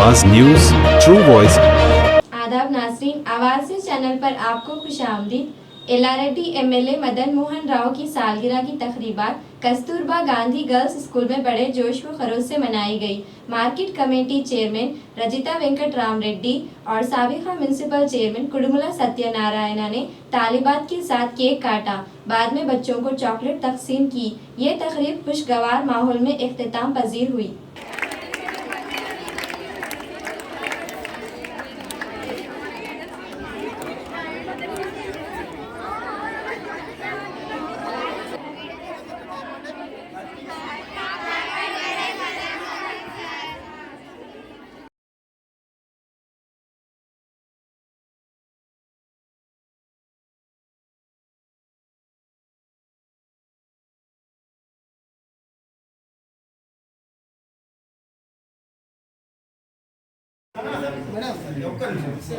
आवाज news, true voice. आदाब नाज़रीन, आवाज़ न्यूज़ चैनल पर आपको खुशामदीद। एलारेड्डी एमएलए मदन मोहन राव की सालगिरह की तकरीबात कस्तूरबा गांधी गर्ल्स स्कूल में बड़े जोश व खरोश से मनाई गई। Market committee chairman Rajitha Venkat Ram Reddy और साबिका म्यूनसिपल चेयरमैन कुडमुला सत्यनारायणा ने तालिबात के साथ केक काटा। बाद में बच्चों को चॉकलेट तकसीम की। ये तकरीब खुशगवार माहौल में इख्तिताम पजीर हुई। మేడం ఒక్క నిమిషం